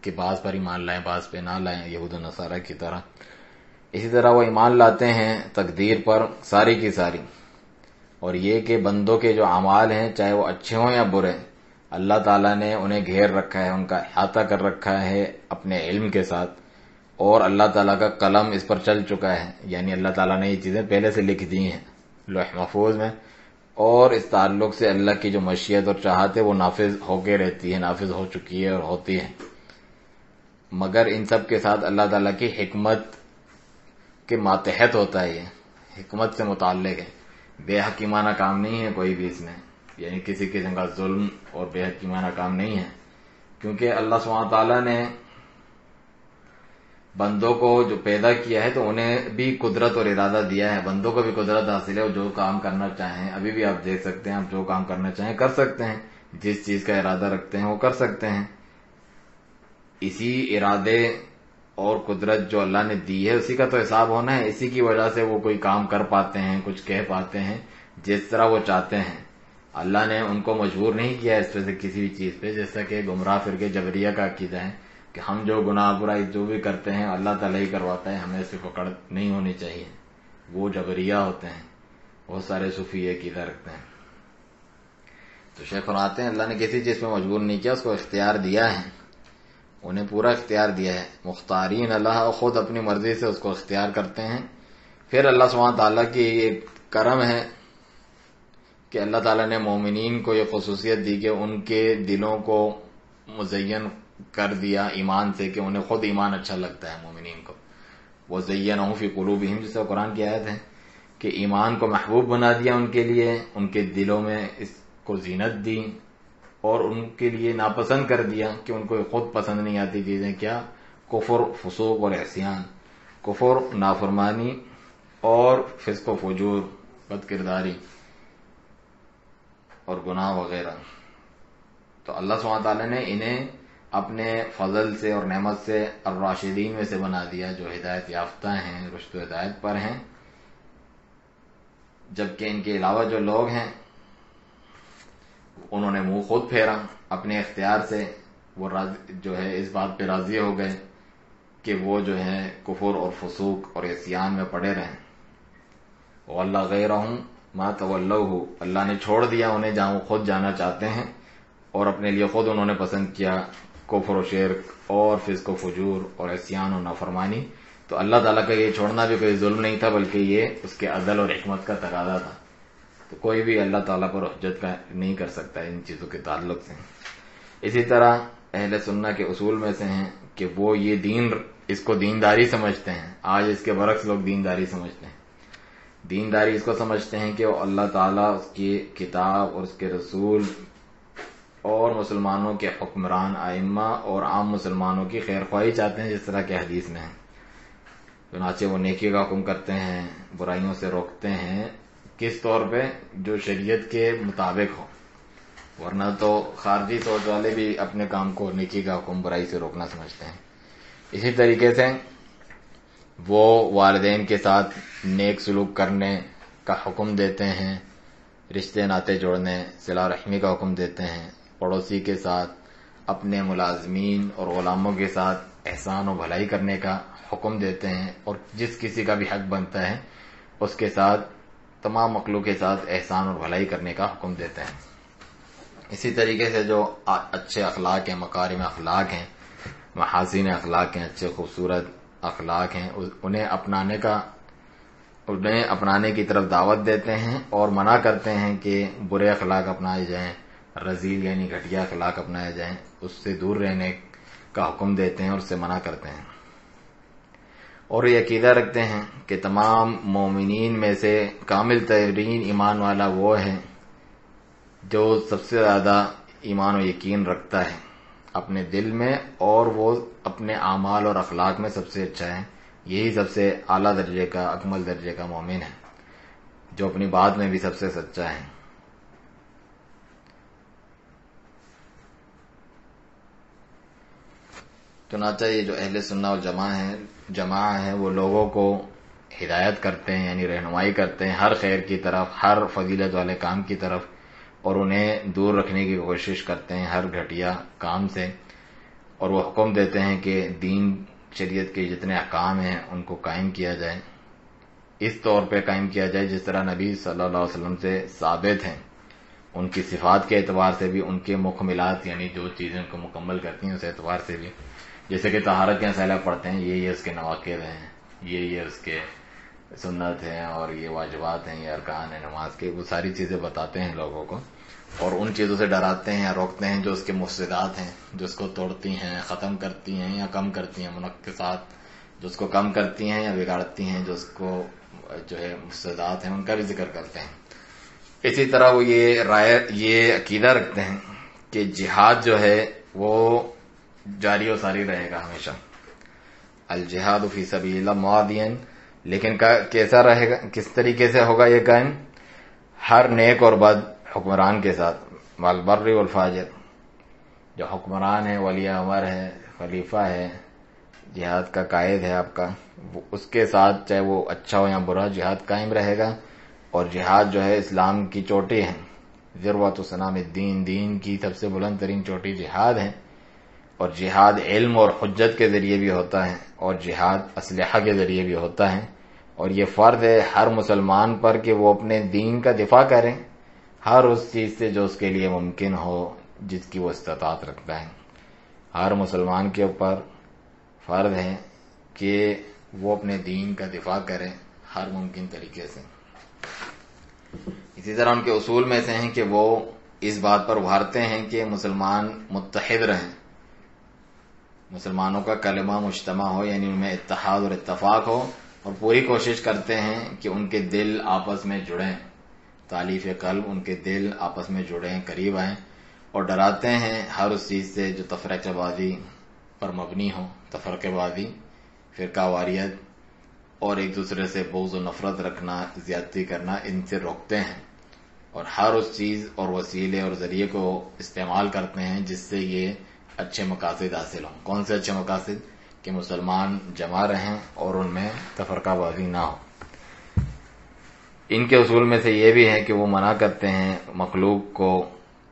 کہ بعض پر ایمان لائیں بعض پہ نہ لائیں، یہود و نصارہ کی طرح۔ اسی طرح وہ ایمان لاتے ہیں تقدیر پر ساری کی ساری، اور یہ کہ بندوں کے جو اعمال ہیں چاہے وہ اچھے ہوں یا برے، اللہ تعالیٰ نے انہیں گھیر رکھا ہے، ان کا احاطہ کر رکھا ہے اپنے علم کے ساتھ، اور اللہ تعالیٰ کا قلم اس پر چل چکا ہے، یعنی اللہ تعالیٰ نے یہ چیزیں پہلے سے لکھ دی ہیں لوح محفوظ میں، اور اس تعلق سے اللہ کی جو مشیت اور چاہت ہے وہ نافذ ہو کے رہتی ہے، نافذ ہو چکی ہے اور ہوتی ہے۔ مگر ان سب کے ساتھ اللہ تعالیٰ کی حکمت کے ماتحت ہوتا ہے، یہ حکمت سے متعلق ہے، بے حکیمانہ کام نہیں ہے کوئی بھی اس میں، یعنی کسی قسم کا ظلم اور بے حکیمانہ کام نہیں ہے، کیونکہ اللہ سبحانہ تعالیٰ نے بندوں کو جو پیدا کیا ہے تو انہیں بھی قدرت اور ارادہ دیا ہے، بندوں کو بھی قدرت حاصل ہے، وہ جو کام کرنا چاہیں، ابھی بھی آپ دیکھ سکتے ہیں، آپ جو کام کرنا چاہیں کر سکتے ہیں، جس چیز کا ارادہ رکھتے ہیں وہ کر سکتے ہیں۔ اسی ارادے اور قدرت جو اللہ نے دی ہے اسی کا تو حساب ہونا ہے، اسی کی وجہ سے وہ کوئی کام کر پاتے ہیں، کچھ کہہ پاتے ہیں جس طرح وہ چاہتے ہیں۔ اللہ نے ان کو مجبور نہیں کیا اس پہ سے کسی بھی چیز پہ، جیسا کہ گمراہ فرقے جبریہ کا عقیدہ ہے کہ ہم جو گناہ برائی جو بھی کرتے ہیں اللہ تعالیٰ ہی کرواتا ہے، ہمیں اس سے پکڑ نہیں ہونی چاہیے، وہ جبریہ ہوتے ہیں، بہت سارے صوفی یہ عقیدہ رکھتے ہیں۔ تو شیخ فرماتے ہیں اللہ نے کسی چیز پہ مجبور نہیں کیا، اس کو اختیار دیا ہے، انہیں پورا اختیار دیا ہے، مختارین اللہ، خود اپنی مرضی سے اس کو اختیار کرتے ہیں۔ پھر اللہ سبحانہ تعالیٰ کی کرم ہے کہ اللہ تعالیٰ نے مومنین کو یہ خصوصیت دی کہ ان کے دلوں کو مزین کر دیا ایمان سے، کہ انہیں خود ایمان اچھا لگتا ہے مومنین کو. وَزَيَّنَهُ فِي قُلُوبِهِمْ، جس قرآن کی آیت ہے کہ ایمان کو محبوب بنا دیا ان کے لیے، ان کے دلوں میں اس کو زینت دی، اور ان کے لیے ناپسند کر دیا کہ ان کو خود پسند نہیں آتی چیزیں. کیا؟ کفر، فسوق اور عصیان. کفر، نافرمانی، اور فسق و فجور، بد کرداری اور گناہ وغیرہ. تو اللہ سبحانہ وتعالیٰ نے انہیں اپنے فضل سے اور نعمت سے الراشدین میں سے بنا دیا، جو ہدایت یافتہ ہیں، رشد و ہدایت پر ہیں. جبکہ ان کے علاوہ جو لوگ ہیں انہوں نے منہ خود پھیرا اپنے اختیار سے. وہ جو ہے اس بات پہ راضی ہو گئے کہ وہ جو ہے کفر اور فسوق اور عصیان میں پڑے رہیں. وَاللَّهُ غَيْرَهُمْ مَا تَوَلَّوْهُ، اللہ نے چھوڑ دیا انہیں جہاں وہ خود جانا چاہتے ہیں، اور اپنے لیے خود انہوں نے پسند کیا کفر و شرک اور فسق و فجور اور عصیان و نافرمانی. تو اللہ تعالیٰ کا یہ چھوڑنا بھی کوئی ظلم نہیں تھا، بلکہ یہ اس کے عدل اور حکمت کا تقاضا تھا. تو کوئی بھی اللہ تعالیٰ پر حجت کا نہیں کر سکتا ان چیزوں کے تعلق سے. اسی طرح اہل سنہ کے اصول میں سے ہیں کہ وہ یہ دین، اس کو دینداری سمجھتے ہیں. آج اس کے برعکس لوگ دینداری سمجھتے ہیں. دینداری اس کو سمجھتے ہیں کہ وہ اللہ تعالیٰ، اس کی کتاب اور اس کے رسول اور مسلمانوں کے حکمران ائمہ اور عام مسلمانوں کی خیر خواہی چاہتے ہیں، جس طرح کہ حدیث میں ہے. چنانچہ وہ نیکی کا حکم کرتے ہیں، برائیوں سے روکتے ہیں. کس طور پہ؟ جو شریعت کے مطابق ہو، ورنہ تو خارجی سوچ والے بھی اپنے کام کو نیکی کا حکم برائی سے روکنا سمجھتے ہیں. اسی طریقے سے وہ والدین کے ساتھ نیک سلوک کرنے کا حکم دیتے ہیں، رشتے ناطے جوڑنے، صلہ رحمی کا حکم دیتے ہیں، پڑوسی کے ساتھ، اپنے ملازمین اور غلاموں کے ساتھ احسان و بھلائی کرنے کا حکم دیتے ہیں، اور جس کسی کا بھی حق بنتا ہے اس کے ساتھ، تمام مخلوق کے ساتھ احسان اور بھلائی کرنے کا حکم دیتے ہیں. اسی طریقے سے جو اچھے اخلاق ہیں، مکارم اخلاق ہیں، محاسن اخلاق ہیں، اچھے خوبصورت اخلاق ہیں، انہیں اپنانے کی طرف دعوت دیتے ہیں اور منع کرتے ہیں کہ برے اخلاق اپنائے جائیں، رذیل یعنی گھٹیا اخلاق اپنائے جائیں. اس سے دور رہنے کا حکم دیتے ہیں اور اس سے منع کرتے ہیں. اور یہ عقیدہ رکھتے ہیں کہ تمام مومنین میں سے کامل ترین ایمان والا وہ ہے جو سب سے زیادہ ایمان و یقین رکھتا ہے اپنے دل میں، اور وہ اپنے اعمال اور اخلاق میں سب سے اچھا ہے. یہی سب سے اعلیٰ درجے کا، اکمل درجے کا مومن ہے، جو اپنی بات میں بھی سب سے سچا ہے. چنانچہ یہ جو اہل سنہ والجماعہ ہیں وہ لوگوں کو ہدایت کرتے ہیں، یعنی رہنمائی کرتے ہیں ہر خیر کی طرف، ہر فضیلت والے کام کی طرف، اور انہیں دور رکھنے کی کوشش کرتے ہیں ہر گھٹیا کام سے. اور وہ حکم دیتے ہیں کہ دین، شریعت کے جتنے احکام ہیں ان کو قائم کیا جائے، اس طور پہ قائم کیا جائے جس طرح نبی صلی اللہ علیہ وسلم سے ثابت ہیں. ان کی صفات کے اعتبار سے بھی، ان کے مکملات یعنی جو چیزیں ان کو مکمل کرتی ہیں اس اعتبار سے بھی. جیسے کہ طہارت کے مسائل پڑھتے ہیں، یہ اس کے نواقض ہیں، یہ اس کے سنت ہیں، اور یہ واجبات ہیں، یہ ارکان ہیں نماز کے. وہ ساری چیزیں بتاتے ہیں لوگوں کو، اور ان چیزوں سے ڈراتے ہیں یا روکتے ہیں جو اس کے مفسدات ہیں، جو اس کو توڑتی ہیں، ختم کرتی ہیں یا کم کرتی ہیں. منقصات جو اس کو کم کرتی ہیں یا بگاڑتی ہیں، جو اس کو جو ہے مفسدات ہیں، ان کا بھی ذکر کرتے ہیں. اسی طرح وہ یہ عقیدہ رکھتے ہیں کہ جہاد جو ہے وہ جاری و ساری رہے گا ہمیشہ. الجہاد فی سبیل اللہ معادین، لیکن کیسا رہے گا، کس طریقے سے ہوگا یہ قائم؟ ہر نیک اور بد حکمران کے ساتھ، والبر والفاجر. جو حکمران ہے، ولی امر ہے، خلیفہ ہے، جہاد کا قائد ہے آپ کا، اس کے ساتھ چاہے وہ اچھا ہو یا برا، جہاد قائم رہے گا. اور جہاد جو ہے اسلام کی چوٹی ہے، ذروۃ سنام الدین، دین کی سب سے بلند ترین چوٹی جہاد ہے. اور جہاد علم اور حجت کے ذریعے بھی ہوتا ہے، اور جہاد اسلحہ کے ذریعے بھی ہوتا ہے. اور یہ فرض ہے ہر مسلمان پر کہ وہ اپنے دین کا دفاع کریں، ہر اس چیز سے جو اس کے لیے ممکن ہو، جس کی وہ استطاعت رکھتا ہے. ہر مسلمان کے اوپر فرض ہے کہ وہ اپنے دین کا دفاع کرے ہر ممکن طریقے سے. اسی طرح ان کے اصول میں سے ہیں کہ وہ اس بات پر ابھارتے ہیں کہ مسلمان متحد رہیں، مسلمانوں کا کلمہ مجتمع ہو، یعنی ان میں اتحاد اور اتفاق ہو، اور پوری کوشش کرتے ہیں کہ ان کے دل آپس میں جڑیں، تالیف قلب ان کے دل آپس میں جڑیں، قریب آئیں، اور ڈراتے ہیں ہر اس چیز سے جو تفرقہ بازی پر مبنی ہو، تفرقہ بازی، فرقہ واریت اور ایک دوسرے سے بغض و نفرت رکھنا، زیادتی کرنا، ان سے روکتے ہیں، اور ہر اس چیز اور وسیلے اور ذریعے کو استعمال کرتے ہیں جس سے یہ اچھے مقاصد حاصل ہوں۔ کون سے اچھے مقاصد؟ کہ مسلمان جمع رہیں اور ان میں تفرقہ بازی نہ ہو۔ ان کے اصول میں سے یہ بھی ہے کہ وہ منع کرتے ہیں مخلوق کو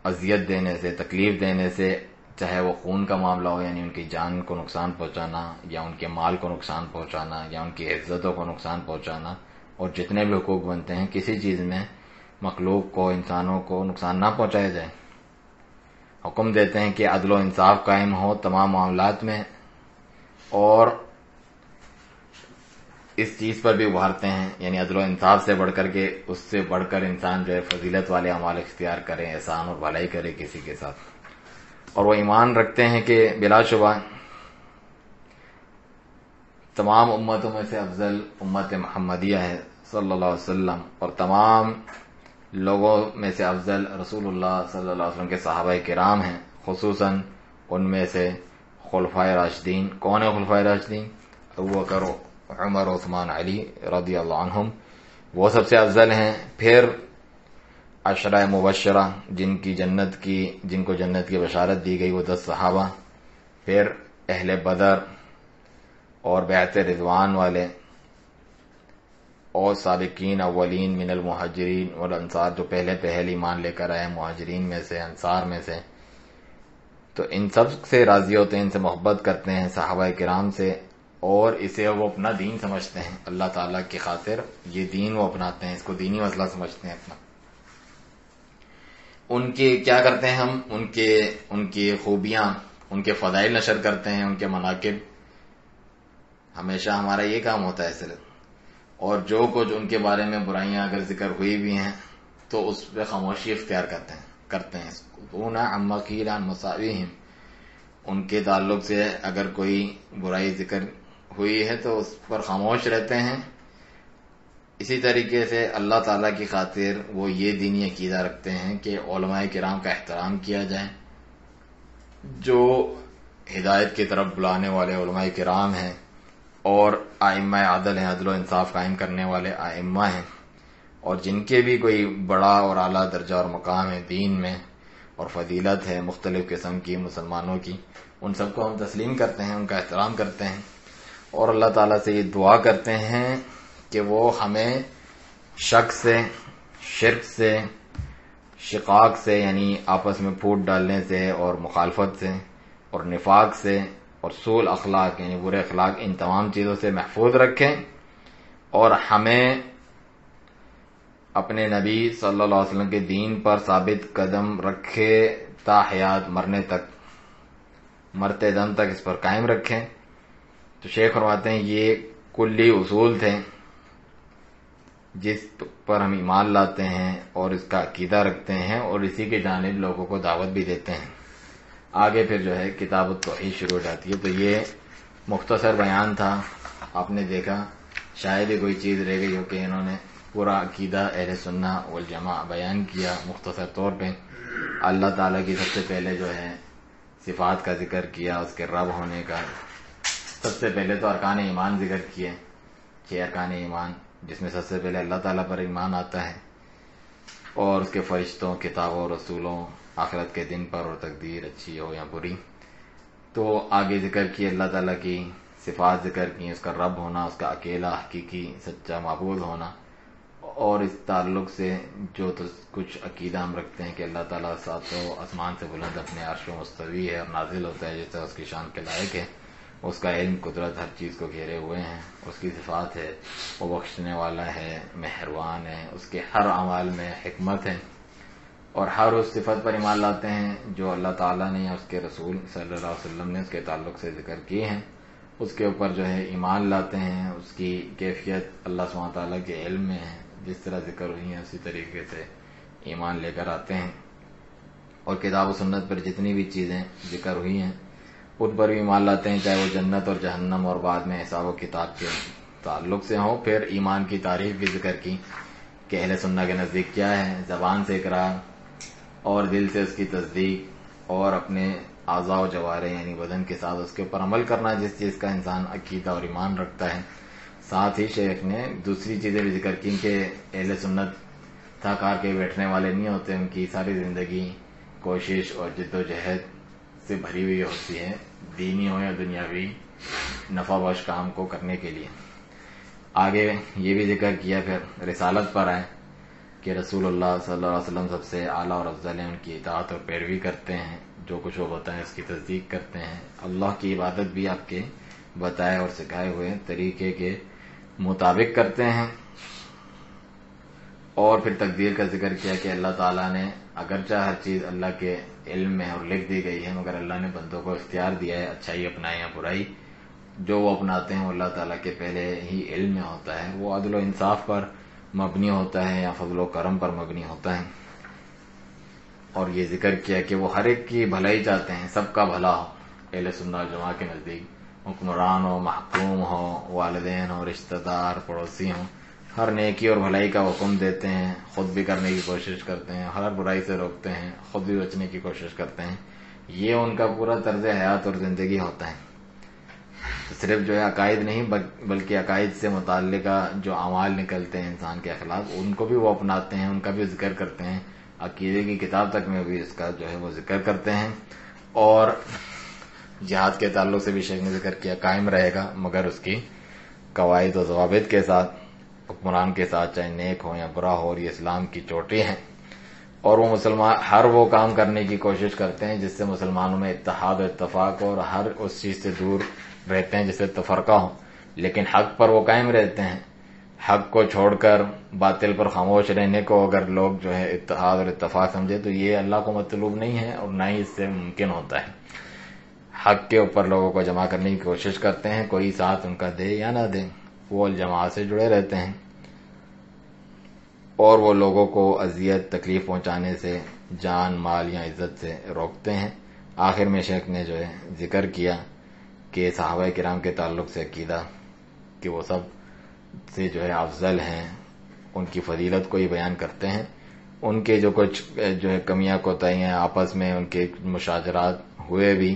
اذیت دینے سے، تکلیف دینے سے، چاہے وہ خون کا معاملہ ہو، یعنی ان کی جان کو نقصان پہنچانا، یا ان کے مال کو نقصان پہنچانا، یا ان کی عزتوں کو نقصان پہنچانا، اور جتنے بھی حقوق بنتے ہیں کسی چیز میں مخلوق کو، انسانوں کو نقصان نہ پہنچایا جائے۔ حکم دیتے ہیں کہ عدل و انصاف قائم ہو تمام معاملات میں، اور اس چیز پر بھی ابھارتے ہیں، یعنی عدل و انصاف سے بڑھ کر کے، اس سے بڑھ کر انسان جو ہے فضیلت والے اعمال اختیار کرے، احسان اور بھلائی کرے کسی کے ساتھ۔ اور وہ ایمان رکھتے ہیں کہ بلا شبہ تمام امتوں میں سے افضل امت محمدیہ ہے صلی اللہ علیہ وسلم، اور تمام لوگوں میں سے افضل رسول اللہ صلی اللہ علیہ وسلم کے صحابہ کرام ہیں، خصوصاً ان میں سے خلفائے راشدین۔ کون ہے خلفائے راشدین؟ ابوبکر، عمر، عثمان، علی رضی اللہ عنہم، وہ سب سے افضل ہیں۔ پھر عشرہ مبشرہ جن کو جنت کی بشارت دی گئی، وہ 10 صحابہ، پھر اہل بدر اور بیعت رضوان والے، اور سابقین اولین من المہاجرین والانصار، جو پہلے ایمان لے کر آئے مہاجرین میں سے، انصار میں سے، تو ان سب سے راضی ہوتے ہیں، ان سے محبت کرتے ہیں، صحابہ کرام سے، اور اسے وہ اپنا دین سمجھتے ہیں، اللہ تعالیٰ کی خاطر یہ دین وہ اپناتے ہیں، اس کو دینی مسئلہ سمجھتے ہیں اپنا۔ ان کے کیا کرتے ہیں ہم؟ ان کی خوبیاں، ان کے فضائل نشر کرتے ہیں، ان کے مناقب، ہمیشہ ہمارا یہ کام ہوتا ہے صرف، اور جو کچھ ان کے بارے میں برائیاں اگر ذکر ہوئی بھی ہیں تو اس پہ خاموشی اختیار کرتے ہیں۔ دون عما قیل عن مساویہم، ان کے تعلق سے اگر کوئی برائی ذکر ہوئی ہے تو اس پر خاموش رہتے ہیں۔ اسی طریقے سے اللہ تعالیٰ کی خاطر وہ یہ دینی عقیدہ رکھتے ہیں کہ علماء کرام کا احترام کیا جائے، جو ہدایت کی طرف بلانے والے علماء کرام ہیں، اور ائمہ عدل ہیں، عدل و انصاف قائم کرنے والے ائمہ ہیں، اور جن کے بھی کوئی بڑا اور اعلیٰ درجہ اور مقام ہے دین میں اور فضیلت ہے مختلف قسم کی مسلمانوں کی، ان سب کو ہم تسلیم کرتے ہیں، ان کا احترام کرتے ہیں، اور اللہ تعالیٰ سے یہ دعا کرتے ہیں کہ وہ ہمیں شک سے، شرک سے، شقاق سے، یعنی آپس میں پھوٹ ڈالنے سے اور مخالفت سے، اور نفاق سے، اور سوء اخلاق یعنی برے اخلاق، ان تمام چیزوں سے محفوظ رکھیں، اور ہمیں اپنے نبی صلی اللہ علیہ وسلم کے دین پر ثابت قدم رکھے تا حیات، مرنے تک، مرتے دم تک اس پر قائم رکھیں۔ تو شیخ فرماتے ہیں یہ کلی اصول تھے جس پر ہم ایمان لاتے ہیں اور اس کا عقیدہ رکھتے ہیں، اور اسی کے جانب لوگوں کو دعوت بھی دیتے ہیں۔ آگے پھر جو ہے کتاب التوحید شروع ہو جاتی ہے۔ تو یہ مختصر بیان تھا، آپ نے دیکھا شاید ہی کوئی چیز رہ گئی ہو کہ انہوں نے پورا عقیدہ اہل سنہ والجماع بیان کیا مختصر طور پہ۔ اللہ تعالیٰ کی سب سے پہلے جو ہے صفات کا ذکر کیا، اس کے رب ہونے کا، سب سے پہلے تو ارکان ایمان ذکر کیے، 6 ارکان ایمان، جس میں سب سے پہلے اللہ تعالیٰ پر ایمان آتا ہے، اور اس کے فرشتوں، کتابوں، رسولوں، آخرت کے دن پر، اور تقدیر اچھی ہو یا بری۔ تو آگے ذکر کی اللہ تعالیٰ کی صفات ذکر کی، اس کا رب ہونا، اس کا اکیلا حقیقی سچا معبود ہونا، اور اس تعلق سے جو تو کچھ عقیدہ ہم رکھتے ہیں کہ اللہ تعالیٰ ساتوں آسمان سے بلند اپنے عرش و مستوی ہے اور نازل ہوتا ہے جیسا اس کی شان کے لائق ہے، اس کا علم، قدرت ہر چیز کو گھیرے ہوئے ہیں، اس کی صفات ہے، وہ بخشنے والا ہے، مہربان ہے، اس کے ہر اعمال میں حکمت ہے، اور ہر اس صفت پر ایمان لاتے ہیں جو اللہ تعالیٰ نے یا اس کے رسول صلی اللہ علیہ وسلم نے اس کے تعلق سے ذکر کیے ہیں، اس کے اوپر جو ہے ایمان لاتے ہیں، اس کی کیفیت اللہ سبحانہ تعالیٰ کے علم میں ہے، جس طرح ذکر ہوئی ہیں اسی طریقے سے ایمان لے کر آتے ہیں، اور کتاب و سنت پر جتنی بھی چیزیں ذکر ہوئی ہیں ان پر بھی ایمان لاتے ہیں، چاہے وہ جنت اور جہنم اور بعد میں حساب و کتاب کے تعلق سے ہوں۔ پھر ایمان کی تعریف بھی ذکر کی کہ اہل سنت کے نزدیک کیا ہے، زبان سے اقرار اور دل سے اس کی تصدیق اور اپنے اعضاء و جوارح یعنی بدن کے ساتھ اس کے اوپر عمل کرنا، جس چیز کا انسان عقیدہ اور ایمان رکھتا ہے۔ ساتھ ہی شیخ نے دوسری چیزیں بھی ذکر کی کہ اہل سنت تھک ہار کے بیٹھنے والے نہیں ہوتے، ان کی ساری زندگی کوشش اور جد و جہد سے بھری ہوئی ہوتی ہے، دینی ہو یا دنیاوی نفع بخش کام کو کرنے کے لیے۔ آگے یہ بھی ذکر کیا پھر رسالت پر آئے کہ رسول اللہ صلی اللہ علیہ وسلم سب سے اعلیٰ اور افضل ہیں، ان کی اطاعت اور پیروی کرتے ہیں، جو کچھ وہ بتائیں اس کی تصدیق کرتے ہیں، اللہ کی عبادت بھی آپ کے بتائے اور سکھائے ہوئے طریقے کے مطابق کرتے ہیں۔ اور پھر تقدیر کا ذکر کیا کہ اللہ تعالیٰ نے اگرچہ ہر چیز اللہ کے علم میں اور لکھ دی گئی ہے، مگر اللہ نے بندوں کو اختیار دیا ہے اچھائی اپنائیں یا برائی، جو وہ اپناتے ہیں وہ اللہ تعالیٰ کے پہلے ہی علم میں ہوتا ہے، وہ عدل و انصاف پر مبنی ہوتا ہے یا فضل و کرم پر مبنی ہوتا ہے۔ اور یہ ذکر کیا کہ وہ ہر ایک کی بھلائی چاہتے ہیں، سب کا بھلا ہو۔ اہل سنت والجماعت کے نزدیک حکمران ہو، محکوم ہو، والدین ہو، رشتہ دار، پڑوسی ہوں، ہر نیکی اور بھلائی کا حکم دیتے ہیں، خود بھی کرنے کی کوشش کرتے ہیں، ہر برائی سے روکتے ہیں، خود بھی بچنے کی کوشش کرتے ہیں۔ یہ ان کا پورا طرز حیات اور زندگی ہوتا ہے۔ صرف جو ہے عقائد نہیں بلکہ عقائد سے متعلقہ جو اعمال نکلتے ہیں انسان کے اخلاق، ان کو بھی وہ اپناتے ہیں، ان کا بھی ذکر کرتے ہیں، عقیدے کی کتاب تک میں بھی اس کا جو ہے وہ ذکر کرتے ہیں۔ اور جہاد کے تعلق سے بھی شیخ نے ذکر کیا قائم رہے گا مگر اس کی قواعد و ضوابط کے ساتھ، حکمران کے ساتھ، چاہے نیک ہو یا برا ہو، اور یہ اسلام کی چوٹی ہے۔ اور وہ مسلمان ہر وہ کام کرنے کی کوشش کرتے ہیں جس سے مسلمانوں میں اتحاد و اتفاق ہو، اور ہر اس چیز سے دور رہتے ہیں جس سے تفرقہ ہو، لیکن حق پر وہ قائم رہتے ہیں۔ حق کو چھوڑ کر باطل پر خاموش رہنے کو اگر لوگ جو ہے اتحاد اور اتفاق سمجھے تو یہ اللہ کو مطلوب نہیں ہے، اور نہ ہی اس سے ممکن ہوتا ہے۔ حق کے اوپر لوگوں کو جمع کرنے کی کوشش کرتے ہیں، کوئی ساتھ ان کا دے یا نہ دے، وہ الجماعت سے جڑے رہتے ہیں، اور وہ لوگوں کو اذیت تکلیف پہنچانے سے جان مال یا عزت سے روکتے ہیں۔ آخر میں شیخ نے جو ہے ذکر کیا کہ صحابہ کرام کے تعلق سے عقیدہ کہ وہ سب سے جو ہے افضل ہیں، ان کی فضیلت کو ہی بیان کرتے ہیں۔ ان کے جو کچھ جو ہے کمیاں کوتاہیاں آپس میں ان کے مشاجرات ہوئے بھی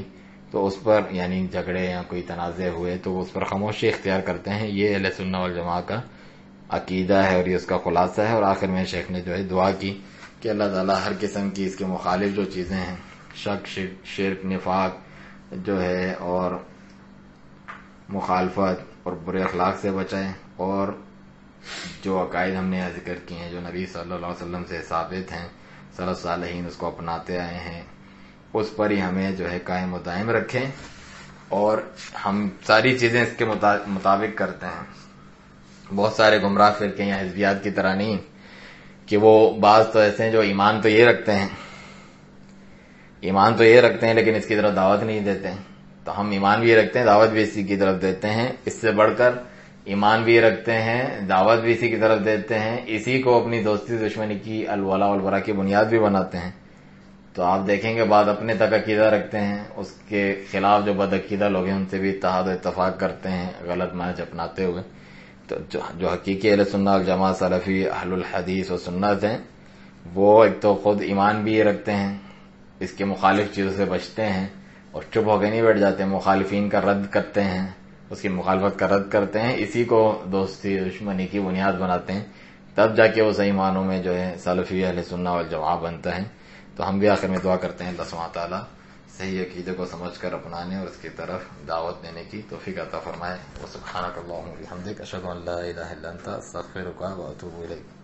تو اس پر یعنی جھگڑے یا کوئی تنازع ہوئے تو اس پر خاموشی اختیار کرتے ہیں۔ یہ اہل سنت والجماعت کا عقیدہ ہے اور یہ اس کا خلاصہ ہے۔ اور آخر میں شیخ نے جو ہے دعا کی کہ اللہ تعالیٰ ہر قسم کی اس کے مخالف جو چیزیں ہیں، شک، شرک، نفاق جو ہے اور مخالفت اور برے اخلاق سے بچائیں، اور جو عقائد ہم نے یہاں ذکر کی ہیں جو نبی صلی اللہ علیہ وسلم سے ثابت ہیں، سلف صالحین اس کو اپناتے آئے ہیں، اس پر ہی ہمیں جو ہے قائم و دائم رکھیں، اور ہم ساری چیزیں اس کے مطابق کرتے ہیں۔ بہت سارے گمراہ فرقے یا حزبیات کی طرح نہیں کہ وہ بعض تو ایسے ہیں جو ایمان تو یہ رکھتے ہیں لیکن اس کی طرف دعوت نہیں دیتے ہیں۔ تو ہم ایمان بھی رکھتے ہیں، دعوت بھی اسی کی طرف دیتے ہیں، اس سے بڑھ کر ایمان بھی رکھتے ہیں، دعوت بھی اسی کی طرف دیتے ہیں، اسی کو اپنی دوستی دشمنی کی الولا والبرا کی بنیاد بھی بناتے ہیں۔ تو آپ دیکھیں گے بعد اپنے تک عقیدہ رکھتے ہیں، اس کے خلاف جو بد عقیدہ لوگ ہیں ان سے بھی اتحاد و اتفاق کرتے ہیں غلط منہج اپناتے ہوئے۔ تو جو حقیقی اہل سنت والجماعت سلفی اہل الحدیث و سنت ہیں، وہ ایک تو خود ایمان بھی رکھتے ہیں، اس کے مخالف چیزوں سے بچتے ہیں، اور چپ ہو کے نہیں بیٹھ جاتے، مخالفین کا رد کرتے ہیں، اس کی مخالفت کا رد کرتے ہیں، اسی کو دوستی دشمنی کی بنیاد بناتے ہیں، تب جا کے وہ صحیح معنوں میں جو ہے سلفی اہل سنت والجماعت بنتا ہے۔ تو ہم بھی آخر میں دعا کرتے ہیں اللہ سبحانہ تعالیٰ صحیح عقیدے کو سمجھ کر اپنانے اور اس کی طرف دعوت دینے کی توفیق عطا فرمائے۔ وسبحانک اللہم و بحمدک، اشہد ان لا الہ الا انت، استغفرک و اتوب الیک۔